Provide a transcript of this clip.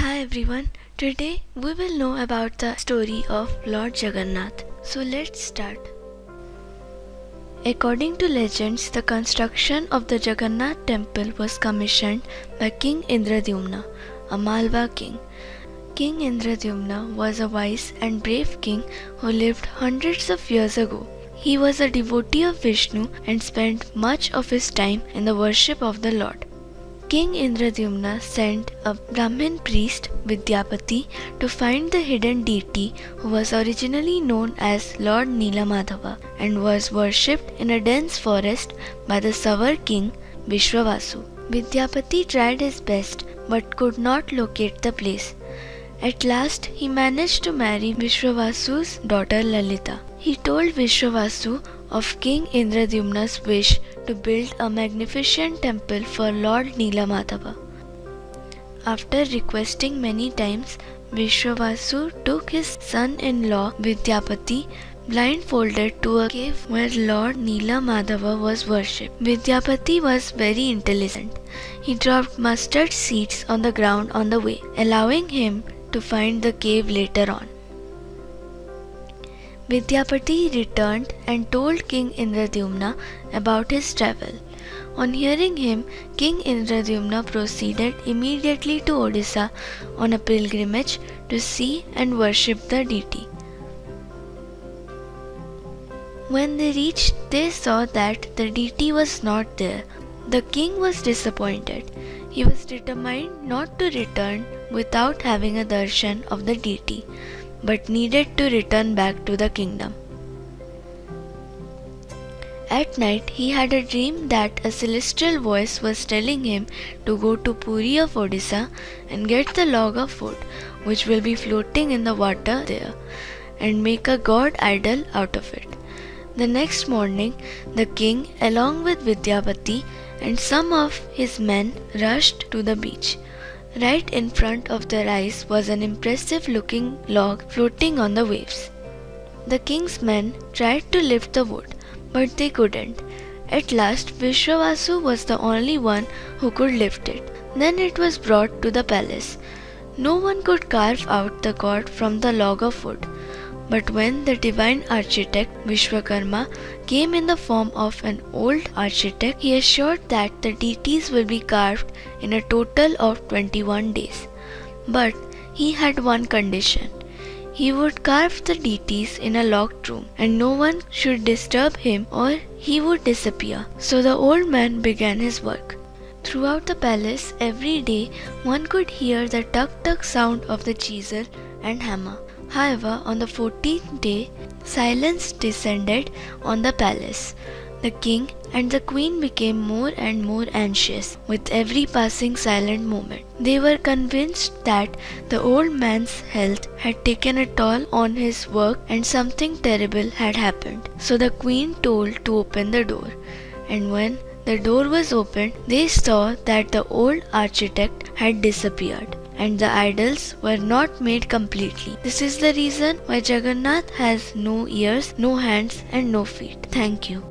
Hi everyone, today we will know about the story of Lord Jagannath. So let's start. According to legends, the construction of the Jagannath Temple was commissioned by King Indradyumna, a Malwa king. King Indradyumna was a wise and brave king who lived hundreds of years ago. He was a devotee of Vishnu and spent much of his time in the worship of the Lord. King Indradyumna sent a Brahmin priest, Vidyapati, to find the hidden deity who was originally known as Lord Neelamadhava and was worshipped in a dense forest by the Savar king Vishwavasu. Vidyapati tried his best but could not locate the place. At last, he managed to marry Vishwavasu's daughter Lalita. He told Vishwavasu of King Indradyumna's wish to build a magnificent temple for Lord Neelamadhava. After requesting many times, Vishwavasu took his son-in-law Vidyapati blindfolded to a cave where Lord Neelamadhava was worshipped. Vidyapati was very intelligent. He dropped mustard seeds on the ground on the way, allowing him to find the cave later on. Vidyapati returned and told King Indradyumna about his travel. On hearing him, King Indradyumna proceeded immediately to Odisha on a pilgrimage to see and worship the deity. When they reached, they saw that the deity was not there. The king was disappointed. He was determined not to return without having a darshan of the deity, but needed to return back to the kingdom. At night, he had a dream that a celestial voice was telling him to go to Puri of Odisha and get the log of wood, which will be floating in the water there, and make a god idol out of it. The next morning, the king, along with Vidyapati and some of his men, rushed to the beach. Right in front of their eyes was an impressive-looking log floating on the waves. The king's men tried to lift the wood, but they couldn't. At last, Vishwavasu was the only one who could lift it. Then it was brought to the palace. No one could carve out the god from the log of wood. But when the divine architect Vishwakarma came in the form of an old architect, he assured that the deities will be carved in a total of 21 days. But he had one condition. He would carve the deities in a locked room, and no one should disturb him or he would disappear. So the old man began his work. Throughout the palace, every day, one could hear the tuk-tuk sound of the chisel and hammer. However, on the 14th day, silence descended on the palace. The king and the queen became more and more anxious with every passing silent moment. They were convinced that the old man's health had taken a toll on his work and something terrible had happened. So the queen told to open the door. And when the door was opened, they saw that the old architect had disappeared and the idols were not made completely. This is the reason why Jagannath has no ears, no hands and no feet. Thank you.